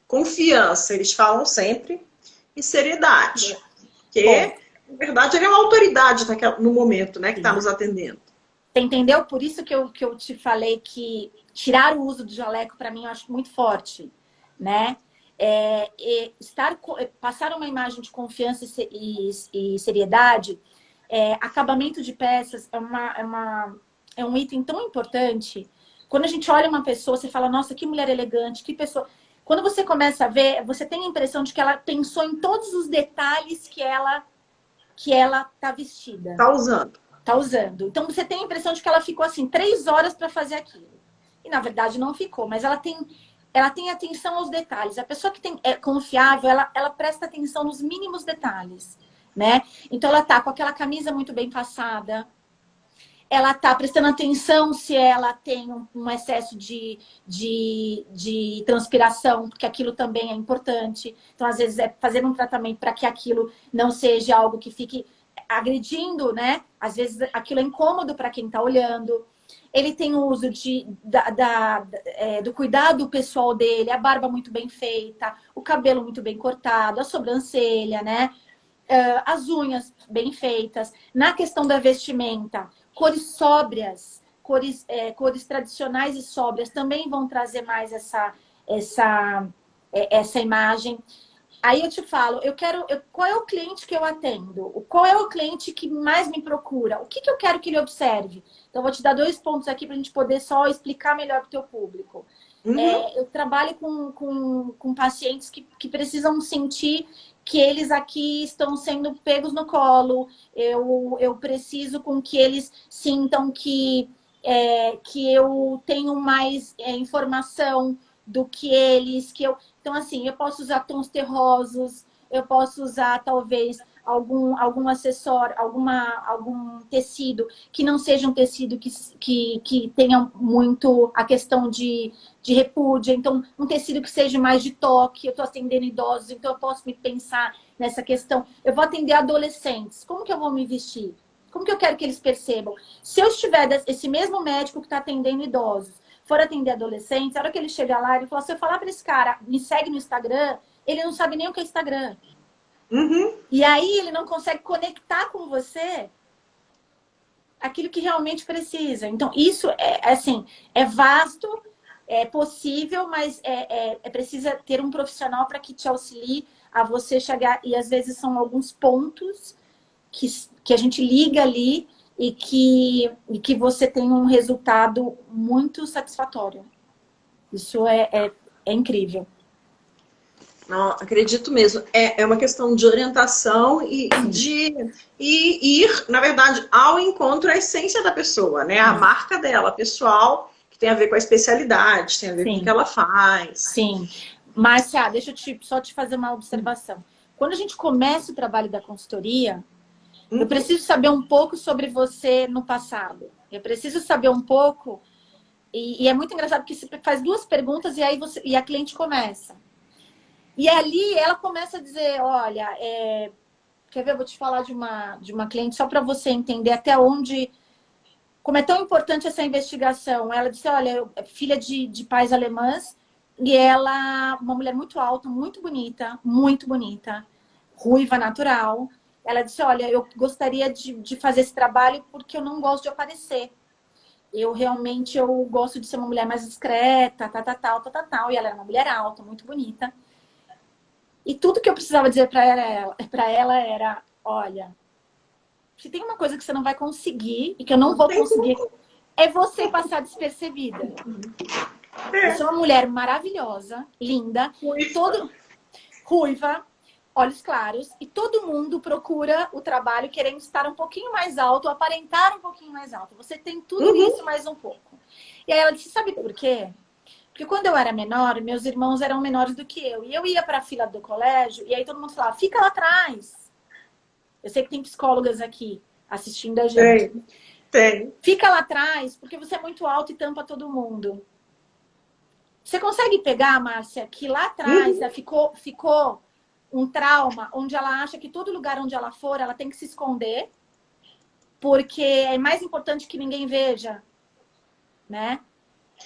Confiança, eles falam sempre. E seriedade. Porque, na verdade, ele é uma autoridade no momento, né, que está nos atendendo. Você entendeu? Por isso que eu te falei que tirar o uso do jaleco, para mim, eu acho muito forte, né? Passar uma imagem de confiança e seriedade, acabamento de peças é um item tão importante. Quando a gente olha uma pessoa, você fala, nossa, que mulher elegante, que pessoa... Quando você começa a ver, você tem a impressão de que ela pensou em todos os detalhes que ela tá vestida. Tá usando. Então, você tem a impressão de que ela ficou, assim, 3 horas para fazer aquilo. E, na verdade, não ficou. Mas ela tem atenção aos detalhes. A pessoa que é confiável, ela presta atenção nos mínimos detalhes, né? Então, ela tá com aquela camisa muito bem passada. Ela tá prestando atenção se ela tem um excesso de transpiração, porque aquilo também é importante. Então, às vezes, fazer um tratamento para que aquilo não seja algo que fique agredindo, né? Às vezes, aquilo é incômodo para quem está olhando. Ele tem o uso do cuidado pessoal dele, a barba muito bem feita, o cabelo muito bem cortado, a sobrancelha, né? As unhas bem feitas. Na questão da vestimenta, cores sóbrias, cores tradicionais e sóbrias também vão trazer mais essa imagem. Aí eu te falo, qual é o cliente que eu atendo? Qual é o cliente que mais me procura? O que eu quero que ele observe? Então, eu vou te dar 2 pontos aqui para a gente poder só explicar melhor para o teu público. Uhum. Eu trabalho com pacientes que precisam sentir que eles aqui estão sendo pegos no colo. Eu preciso com que eles sintam que eu tenho mais informação do que eles, Então, assim, eu posso usar tons terrosos, eu posso usar, talvez, algum acessório, algum tecido que não seja um tecido que tenha muito a questão de repúdio. Então, um tecido que seja mais de toque. Eu estou atendendo idosos, então eu posso me pensar nessa questão. Eu vou atender adolescentes. Como que eu vou me vestir? Como que eu quero que eles percebam? Se eu estiver, esse mesmo médico que está atendendo idosos, for atender adolescentes, a hora que ele chegar lá, ele fala, se eu falar para esse cara, me segue no Instagram, ele não sabe nem o que é Instagram. Uhum. E aí ele não consegue conectar com você aquilo que realmente precisa. Então, isso é vasto, é possível, mas precisa ter um profissional para que te auxilie a você chegar. E às vezes são alguns pontos que a gente liga ali e que você tem um resultado muito satisfatório. Isso é incrível. Não, acredito mesmo. É uma questão de orientação e ir, na verdade, ao encontro à essência da pessoa, né? A marca dela, pessoal, que tem a ver com a especialidade, tem a ver com o que ela faz. Sim. Márcia, deixa eu só te fazer uma observação. Quando a gente começa o trabalho da consultoria, eu preciso saber um pouco sobre você no passado. Eu preciso saber um pouco, e é muito engraçado porque você faz duas perguntas e aí a cliente começa. E ali ela começa a dizer, olha, quer ver, eu vou te falar de uma cliente só para você entender até onde, como é tão importante essa investigação. Ela disse, olha, filha de pais alemãs, e ela, uma mulher muito alta, muito bonita, ruiva, natural. Ela disse, olha, eu gostaria de fazer esse trabalho porque eu não gosto de aparecer. Eu gosto de ser uma mulher mais discreta, tal. E ela era uma mulher alta, muito bonita. E tudo que eu precisava dizer para ela era, olha, se tem uma coisa que você não vai conseguir e que eu não vou conseguir, é você passar despercebida. Eu sou uma mulher maravilhosa, linda, ruiva, olhos claros, e todo mundo procura o trabalho querendo estar um pouquinho mais alto, aparentar um pouquinho mais alto. Você tem tudo isso mais um pouco. E aí ela disse, sabe por quê? Porque quando eu era menor, meus irmãos eram menores do que eu. E eu ia para a fila do colégio, e aí todo mundo falava, fica lá atrás. Eu sei que tem psicólogas aqui assistindo a gente. Tem. Fica lá atrás, porque você é muito alto e tampa todo mundo. Você consegue pegar, Márcia, que lá atrás ficou um trauma onde ela acha que todo lugar onde ela for, ela tem que se esconder, porque é mais importante que ninguém veja, né?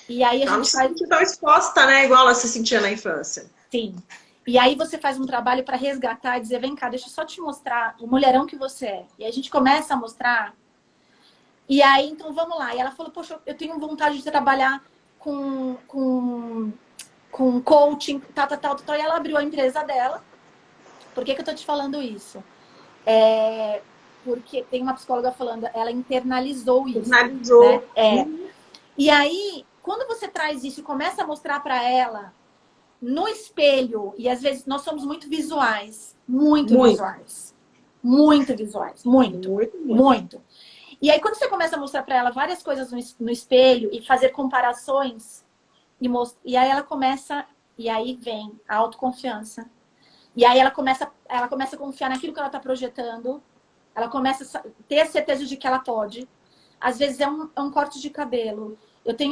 E aí a gente faz... Não exposta, né? Igual ela se sentia na infância. Sim. E aí você faz um trabalho para resgatar e dizer, vem cá, deixa eu só te mostrar o mulherão que você é. E aí a gente começa a mostrar. E aí, então, vamos lá. E ela falou, poxa, eu tenho vontade de trabalhar com coaching, tal. E ela abriu a empresa dela. Por que eu tô te falando isso? Porque tem uma psicóloga falando, ela internalizou isso. Internalizou. Né? E aí, quando você traz isso e começa a mostrar para ela no espelho, e às vezes nós somos muito visuais. Muito. Visuais. Muito. E aí, quando você começa a mostrar para ela várias coisas no espelho e fazer comparações, e aí ela começa, e aí vem a autoconfiança. E aí ela começa a confiar naquilo que ela está projetando, ela começa a ter a certeza de que ela pode. Às vezes é um corte de cabelo.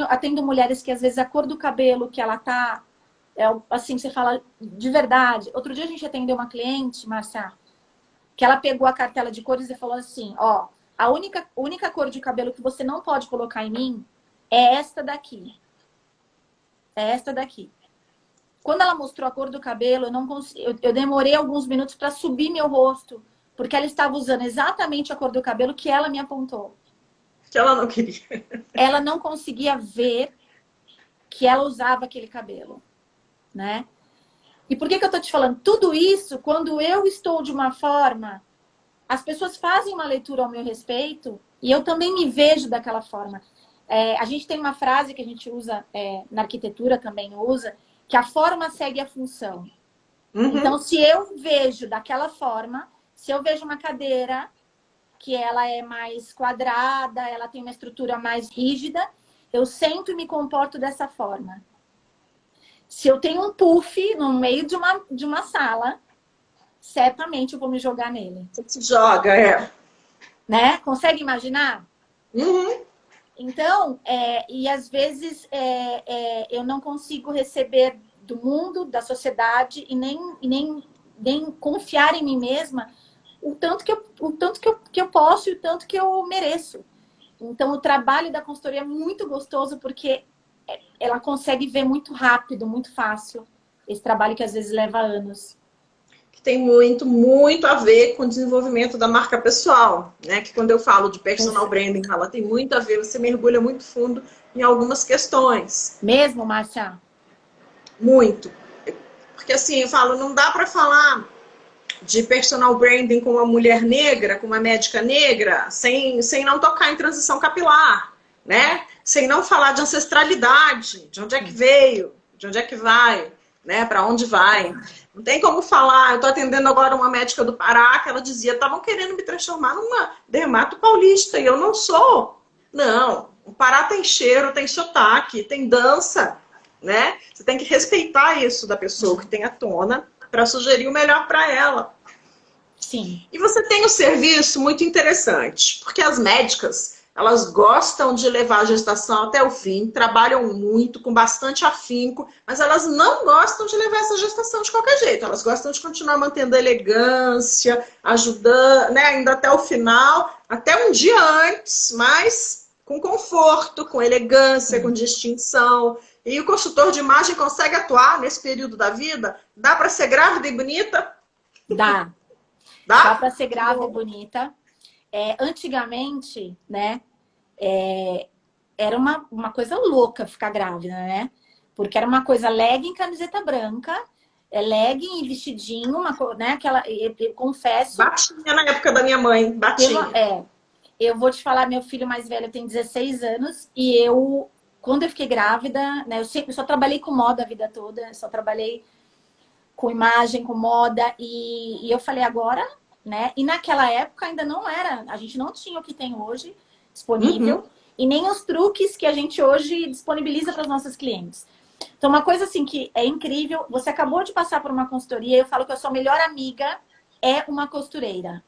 Atendo mulheres que às vezes a cor do cabelo que ela tá, assim, você fala de verdade. Outro dia a gente atendeu uma cliente, Márcia, que ela pegou a cartela de cores e falou assim, ó, a única cor de cabelo que você não pode colocar em mim é esta daqui. É esta daqui. Quando ela mostrou a cor do cabelo, eu demorei alguns minutos para subir meu rosto, porque ela estava usando exatamente a cor do cabelo que ela me apontou. Que ela não queria. Ela não conseguia ver que ela usava aquele cabelo, né? E por que eu tô te falando? Tudo isso, quando eu estou de uma forma, as pessoas fazem uma leitura ao meu respeito e eu também me vejo daquela forma. A gente tem uma frase que a gente usa, na arquitetura também usa, que a forma segue a função. Então, se eu vejo daquela forma, se eu vejo uma cadeira que ela é mais quadrada, ela tem uma estrutura mais rígida, eu sento e me comporto dessa forma. Se eu tenho um puff no meio de uma sala, certamente eu vou me jogar nele. Você se joga, Né? Consegue imaginar? Então, e às vezes eu não consigo receber do mundo, da sociedade, e nem confiar em mim mesma o tanto que eu posso e o tanto que eu mereço. Então, o trabalho da consultoria é muito gostoso porque ela consegue ver muito rápido, muito fácil, esse trabalho que às vezes leva anos. Que tem muito a ver com o desenvolvimento da marca pessoal, né? Que quando eu falo de personal branding, ela tem muito a ver, você mergulha muito fundo em algumas questões. Mesmo, Márcia? Muito. Porque assim, eu falo, não dá para falar de personal branding com uma mulher negra, com uma médica negra, sem não tocar em transição capilar, né? Sem não falar de ancestralidade, de onde é que veio, de onde é que vai, né? Para onde vai. Não tem como falar. Eu estou atendendo agora uma médica do Pará que ela dizia: estavam querendo me transformar numa dermato paulista e eu não sou. Não, o Pará tem cheiro, tem sotaque, tem dança, né? Você tem que respeitar isso da pessoa que tem à tona para sugerir o melhor para ela. Sim. E você tem um serviço muito interessante, porque as médicas, elas gostam de levar a gestação até o fim, trabalham muito, com bastante afinco, mas elas não gostam de levar essa gestação de qualquer jeito. Elas gostam de continuar mantendo a elegância, ajudando, né, ainda até o final, até um dia antes, mas com conforto, com elegância, com distinção. E o consultor de imagem consegue atuar nesse período da vida? Dá para ser grávida e bonita? Dá. Dá? Dá para ser grávida e bonita. Antigamente, né, era uma coisa louca ficar grávida, né? Porque era uma coisa legging, camiseta branca, legging e vestidinho, né? Aquela, eu confesso. Batinha na época da minha mãe, batinha. Eu vou te falar, meu filho mais velho tem 16 anos e quando eu fiquei grávida, né? Eu só trabalhei com moda a vida toda, só trabalhei com imagem, com moda e eu falei agora, né? E naquela época ainda não era, a gente não tinha o que tem hoje disponível e nem os truques que a gente hoje disponibiliza para os nossos clientes. Então, uma coisa assim que é incrível, você acabou de passar por uma consultoria, eu falo que a sua melhor amiga é uma costureira.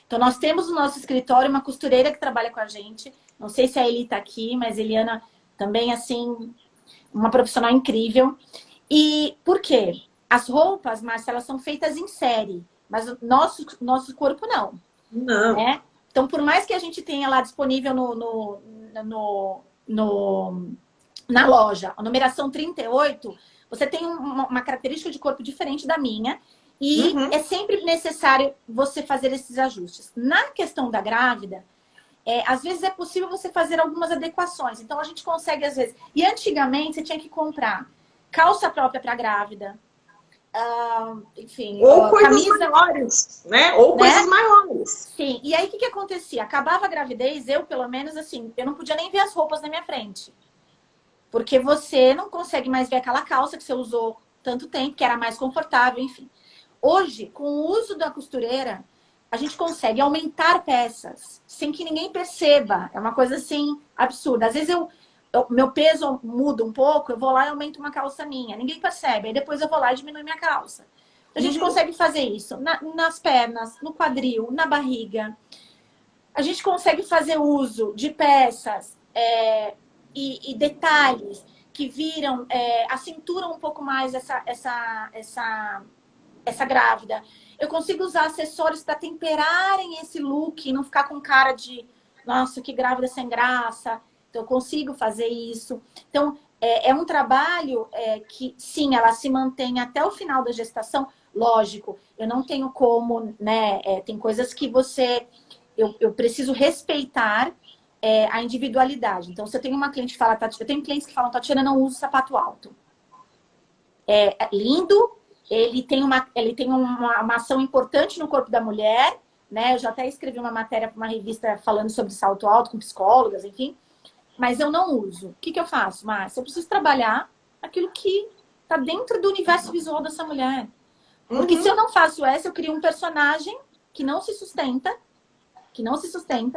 Então, nós temos no nosso escritório uma costureira que trabalha com a gente. Não sei se a Eli está aqui, mas Eliana também, assim, uma profissional incrível. E por quê? As roupas, Márcia, elas são feitas em série, mas o nosso corpo não. Não. Né? Então, por mais que a gente tenha lá disponível na loja, a numeração 38, você tem uma característica de corpo diferente da minha e é sempre necessário você fazer esses ajustes. Na questão da grávida, às vezes é possível você fazer algumas adequações. Então, a gente consegue, às vezes... E antigamente, você tinha que comprar calça própria para grávida, enfim... Ou coisas camisa, maiores, né? Ou coisas maiores. Sim. E aí, o que acontecia? Acabava a gravidez, eu, pelo menos, assim, eu não podia nem ver as roupas na minha frente. Porque você não consegue mais ver aquela calça que você usou tanto tempo, que era mais confortável, enfim. Hoje, com o uso da costureira, a gente consegue aumentar peças sem que ninguém perceba. É uma coisa, assim, absurda. Às vezes, meu peso muda um pouco, eu vou lá e aumento uma calça minha. Ninguém percebe. Aí depois eu vou lá e diminuo minha calça. A gente consegue fazer isso nas pernas, no quadril, na barriga. A gente consegue fazer uso de peças e detalhes que viram a cintura um pouco mais essa grávida. Eu consigo usar acessórios para temperarem esse look e não ficar com cara de nossa, que grávida sem graça. Então, eu consigo fazer isso. Então, é um trabalho que, sim, ela se mantém até o final da gestação. Lógico, eu não tenho como, né? Tem coisas que eu preciso respeitar a individualidade. Então, se eu tenho uma cliente que fala, eu tenho clientes que falam, Tatiana, não uso sapato alto. É lindo, ele tem uma ação importante no corpo da mulher, né? Eu já até escrevi uma matéria para uma revista falando sobre salto alto com psicólogas, enfim. Mas eu não uso. O que eu faço, Márcia? Eu preciso trabalhar aquilo que está dentro do universo visual dessa mulher. Porque se eu não faço eu crio um personagem que não se sustenta,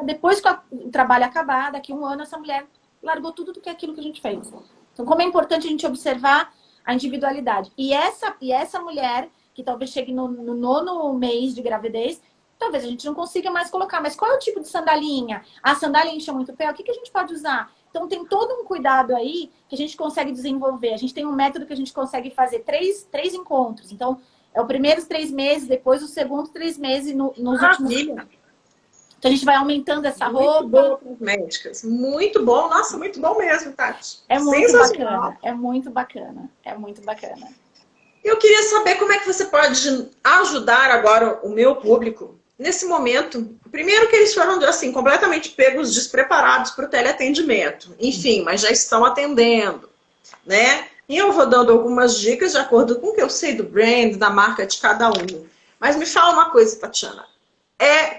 depois que o trabalho acabar, daqui a um ano, essa mulher largou tudo do que aquilo que a gente fez. Então, como é importante a gente observar a individualidade. E essa mulher, que talvez chegue no 9º mês de gravidez, talvez a gente não consiga mais colocar. Mas qual é o tipo de sandalinha? A sandália enche muito o pé, o que a gente pode usar? Então, tem todo um cuidado aí que a gente consegue desenvolver. A gente tem um método que a gente consegue fazer três encontros. Então, é o primeiro 3 meses, depois o segundo 3 meses nos últimos... Então, a gente vai aumentando essa roupa. Muito bom para as médicas. Muito bom. Nossa, muito bom mesmo, Tati. É muito bacana. É muito bacana. É muito bacana. Eu queria saber como é que você pode ajudar agora o meu público nesse momento. Primeiro que eles foram, assim, completamente pegos, despreparados para o teleatendimento. Enfim, mas já estão atendendo, né? E eu vou dando algumas dicas de acordo com o que eu sei do brand, da marca de cada um. Mas me fala uma coisa, Tatiana.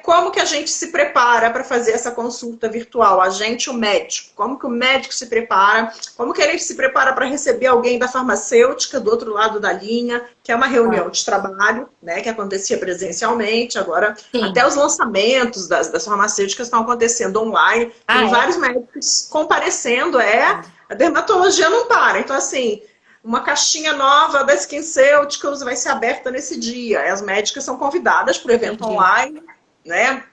Como que a gente se prepara para fazer essa consulta virtual? A gente, o médico. Como que o médico se prepara? Como que ele se prepara para receber alguém da farmacêutica do outro lado da linha, que é uma reunião de trabalho, né, que acontecia presencialmente. Agora, sim, até os lançamentos das farmacêuticas estão acontecendo online. Tem vários médicos comparecendo. A dermatologia não para. Então, assim, uma caixinha nova da SkinCeuticals vai ser aberta nesse dia. As médicas são convidadas para o evento online, né?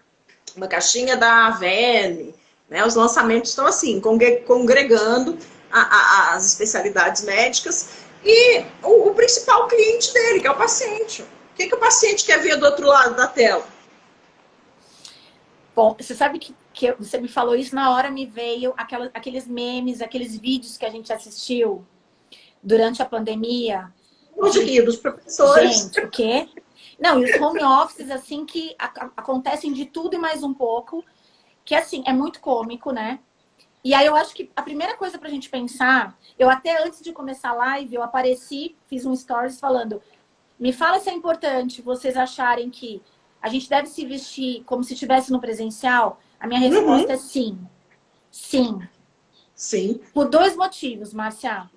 Uma caixinha da Avene, né? Os lançamentos estão assim, congregando as especialidades médicas e o principal cliente dele, que é o paciente. O que o paciente quer ver do outro lado da tela? Bom, você sabe que você me falou isso, na hora me veio aqueles memes, aqueles vídeos que a gente assistiu durante a pandemia. Dos professores. Gente, o quê? Não, e os home offices, assim, que acontecem de tudo e mais um pouco, que, assim, é muito cômico, né? E aí eu acho que a primeira coisa pra gente pensar, eu até antes de começar a live, eu apareci, fiz um stories falando, me fala se é importante vocês acharem que a gente deve se vestir como se estivesse no presencial. A minha resposta é sim. Sim. Sim. Por 2 motivos, Márcia.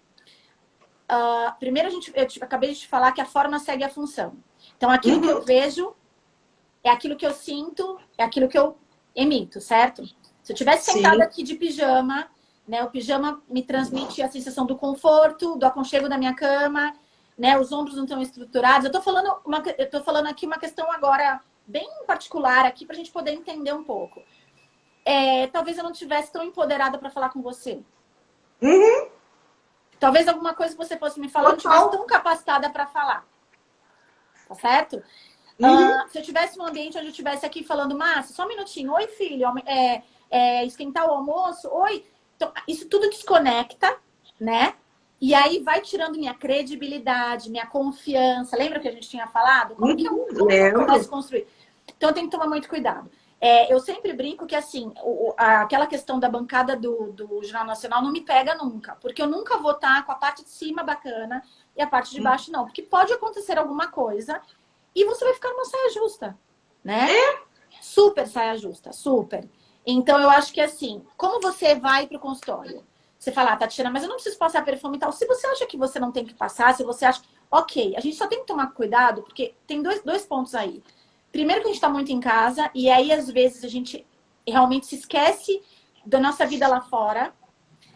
Primeiro, eu acabei de te falar que a forma segue a função. Então, aquilo que eu vejo é aquilo que eu sinto, é aquilo que eu emito, certo? Se eu estivesse sentada aqui de pijama, né, o pijama me transmite a sensação do conforto, do aconchego da minha cama, né, os ombros não estão estruturados. Eu tô falando aqui uma questão agora bem particular aqui para a gente poder entender um pouco. Talvez eu não estivesse tão empoderada para falar com você. Talvez alguma coisa que você fosse me falar, eu não estivesse tão capacitada para falar. Tá certo? Se eu estivesse num ambiente onde eu estivesse aqui falando, Márcia, só um minutinho. Oi, filho. Esquentar o almoço? Oi. Então, isso tudo desconecta, né? E aí vai tirando minha credibilidade, minha confiança. Lembra que a gente tinha falado? Como que eu começo a construir? Então, eu tenho que tomar muito cuidado. Eu sempre brinco que, assim, aquela questão da bancada do Jornal Nacional não me pega nunca. Porque eu nunca vou estar com a parte de cima bacana e a parte de baixo não. Porque pode acontecer alguma coisa e você vai ficar numa saia justa, né? Super saia justa, super. Então, eu acho que, assim, como você vai pro consultório? Você fala, Tatiana, mas eu não preciso passar perfume e tal. Se você acha que você não tem que passar, se você acha... Ok, a gente só tem que tomar cuidado, porque tem dois pontos aí. Primeiro que a gente está muito em casa, e aí às vezes a gente realmente se esquece da nossa vida lá fora.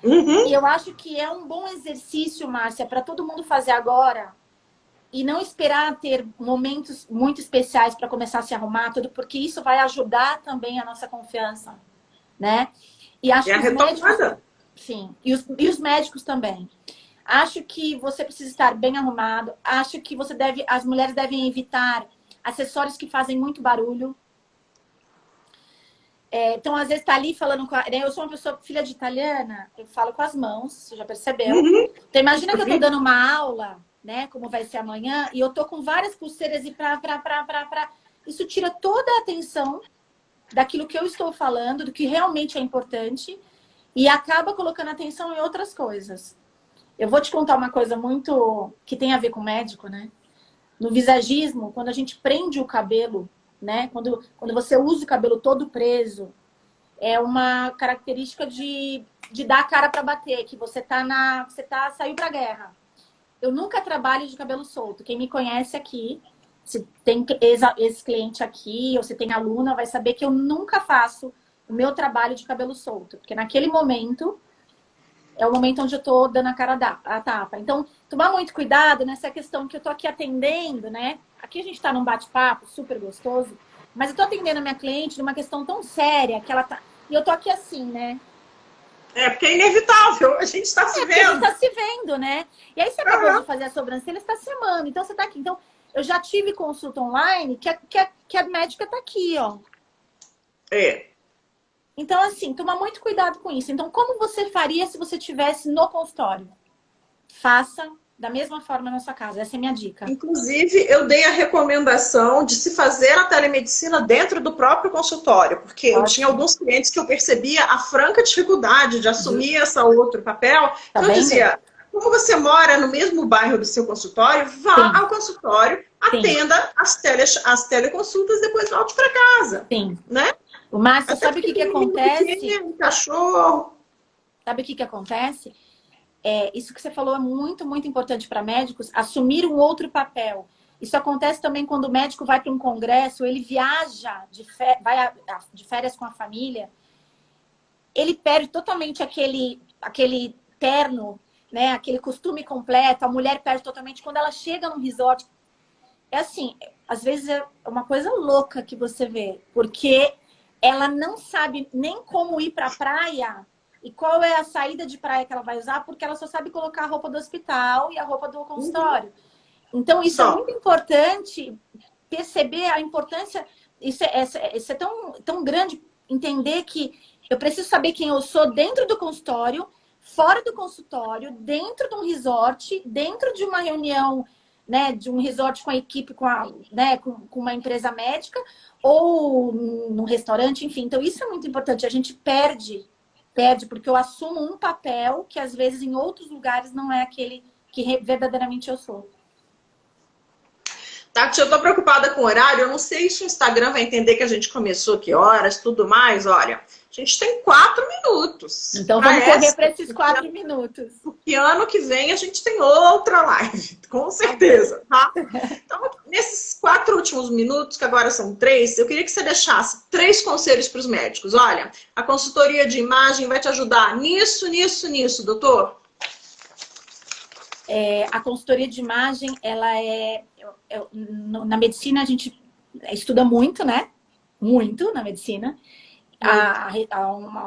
E eu acho que é um bom exercício, Márcia, para todo mundo fazer agora, e não esperar ter momentos muito especiais para começar a se arrumar, tudo, porque isso vai ajudar também a nossa confiança, né? E acho que os médicos... Sim, e os médicos também. Acho que você precisa estar bem arrumado, acho que as mulheres devem evitar acessórios que fazem muito barulho. Então, às vezes, tá ali falando com eu sou uma pessoa, filha de italiana, eu falo com as mãos, você já percebeu? Então, imagina que eu tô dando uma aula, né, como vai ser amanhã, e eu tô com várias pulseiras e isso tira toda a atenção daquilo que eu estou falando, do que realmente é importante, e acaba colocando atenção em outras coisas. Eu vou te contar uma coisa muito que tem a ver com médico, né? No visagismo, quando a gente prende o cabelo, né? Quando você usa o cabelo todo preso, é uma característica de dar a cara para bater, que saiu pra guerra. Eu nunca trabalho de cabelo solto. Quem me conhece aqui, se tem esse cliente aqui, ou se tem aluna, vai saber que eu nunca faço o meu trabalho de cabelo solto. Porque naquele momento, é o momento onde eu tô dando a tapa. Então, tomar muito cuidado nessa questão que eu tô aqui atendendo, né? Aqui a gente tá num bate-papo super gostoso, mas eu tô atendendo a minha cliente numa questão tão séria que ela tá... E eu tô aqui assim, né? Porque é inevitável, a gente tá se vendo. A gente tá se vendo, né? E aí você acabou de fazer a sobrancelha, você tá se amando. Então você tá aqui. Então, eu já tive consulta online que a médica tá aqui, ó. Então, assim, toma muito cuidado com isso. Então, como você faria se você estivesse no consultório? Faça da mesma forma na sua casa. Essa é a minha dica. Inclusive, eu dei a recomendação de se fazer a telemedicina dentro do próprio consultório, porque eu tinha alguns clientes que eu percebia a franca dificuldade de assumir esse outro papel. Então, eu dizia, como você mora no mesmo bairro do seu consultório, vá Sim. ao consultório, atenda as teleconsultas, depois volte para casa. Sim. Né? O Márcia, Até sabe o porque que tem um menino acontece? pequeno, cachorro. Sabe o que acontece? Isso que você falou é muito, muito importante para médicos, assumir um outro papel. Isso acontece também quando o médico vai para um congresso, ele viaja, vai de férias com a família, ele perde totalmente aquele terno, né? Aquele costume completo, a mulher perde totalmente. Quando ela chega num resort, é assim, às vezes é uma coisa louca que você vê, porque ela não sabe nem como ir para a praia e qual é a saída de praia que ela vai usar, porque ela só sabe colocar a roupa do hospital e a roupa do consultório. Então, isso é muito importante, perceber a importância, isso é tão grande, entender que eu preciso saber quem eu sou dentro do consultório, fora do consultório, dentro de um resort, dentro de uma reunião, né, de um resort com a equipe, com uma empresa médica, ou num restaurante, enfim. Então, isso é muito importante. A gente perde, porque eu assumo um papel que, às vezes, em outros lugares, não é aquele que verdadeiramente eu sou. Tati, eu tô preocupada com o horário. Eu não sei se o Instagram vai entender que a gente começou, que horas, tudo mais. Olha, a gente tem 4 minutos. Então vamos correr para esses 4 minutos. Porque ano que vem a gente tem outra live, com certeza, tá? Então, nesses 4 últimos minutos, que agora são 3, eu queria que você deixasse 3 conselhos para os médicos. Olha, a consultoria de imagem vai te ajudar nisso, doutor? A consultoria de imagem, ela na medicina a gente estuda muito, né? Muito na medicina, a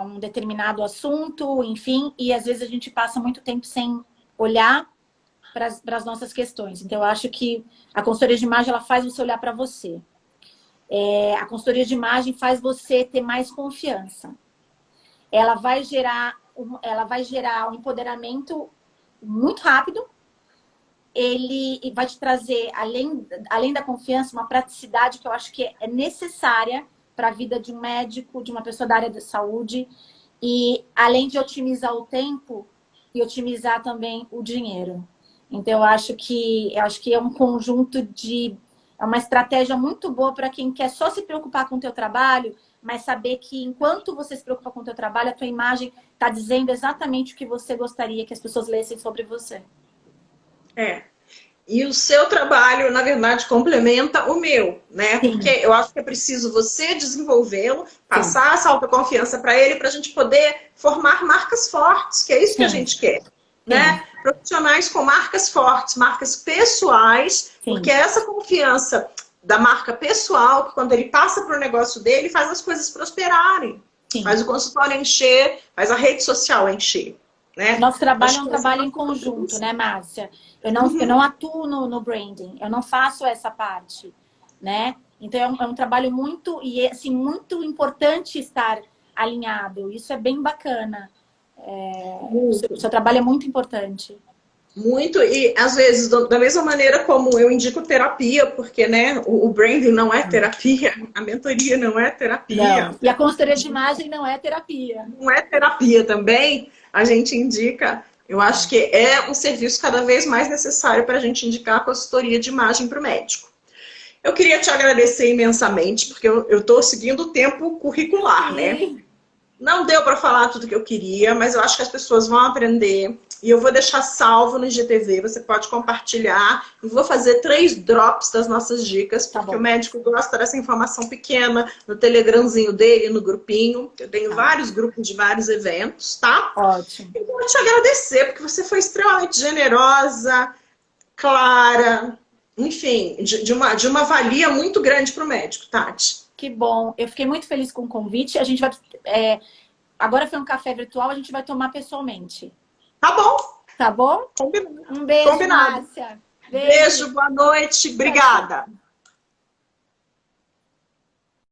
um determinado assunto, enfim, e às vezes a gente passa muito tempo sem olhar para as nossas questões. Então, eu acho que a consultoria de imagem, ela faz você olhar para você. A consultoria de imagem faz você ter mais confiança. Ela vai gerar um empoderamento muito rápido. Ele vai te trazer, além da confiança, uma praticidade que eu acho que é necessária para a vida de um médico, de uma pessoa da área da saúde. E além de otimizar o tempo, e otimizar também o dinheiro. Então, eu acho que é um conjunto é uma estratégia muito boa para quem quer só se preocupar com o teu trabalho, mas saber que enquanto você se preocupa com o teu trabalho, a tua imagem está dizendo exatamente o que você gostaria que as pessoas lessem sobre você. E o seu trabalho, na verdade, complementa o meu, né? Sim. Porque eu acho que é preciso você desenvolvê-lo, passar essa autoconfiança para ele, para a gente poder formar marcas fortes, que é isso que a gente quer, né? Profissionais com marcas fortes, marcas pessoais, porque é essa confiança da marca pessoal, que quando ele passa para o negócio dele, faz as coisas prosperarem, faz o consultório encher, faz a rede social encher. Né? Nosso trabalho é um trabalho em conjunto, né, Márcia? Eu não atuo no branding, eu não faço essa parte, né? Então é um trabalho muito importante estar alinhado. Isso é bem bacana. O seu trabalho é muito importante. Muito, e às vezes, da mesma maneira como eu indico terapia, porque né, o branding não é terapia, a mentoria não é terapia. Não. E a consultoria de imagem não é terapia. Não é terapia também, a gente indica, eu acho que é um serviço cada vez mais necessário para a gente indicar a consultoria de imagem para o médico. Eu queria te agradecer imensamente, porque eu estou seguindo o tempo curricular, né? Não deu para falar tudo que eu queria, mas eu acho que as pessoas vão aprender. E eu vou deixar salvo no IGTV, você pode compartilhar. E vou fazer 3 drops das nossas dicas, porque o médico gosta dessa informação pequena, no telegramzinho dele, no grupinho. Eu tenho vários grupos de vários eventos, tá? Ótimo. Eu vou te agradecer, porque você foi extremamente generosa, clara, enfim, de uma valia muito grande para o médico, Tati. Que bom. Eu fiquei muito feliz com o convite. A gente vai... agora foi um café virtual, a gente vai tomar pessoalmente. Tá bom. Tá bom? Combinado. Um beijo, Combinado. Márcia. Beijo, boa noite. Obrigada.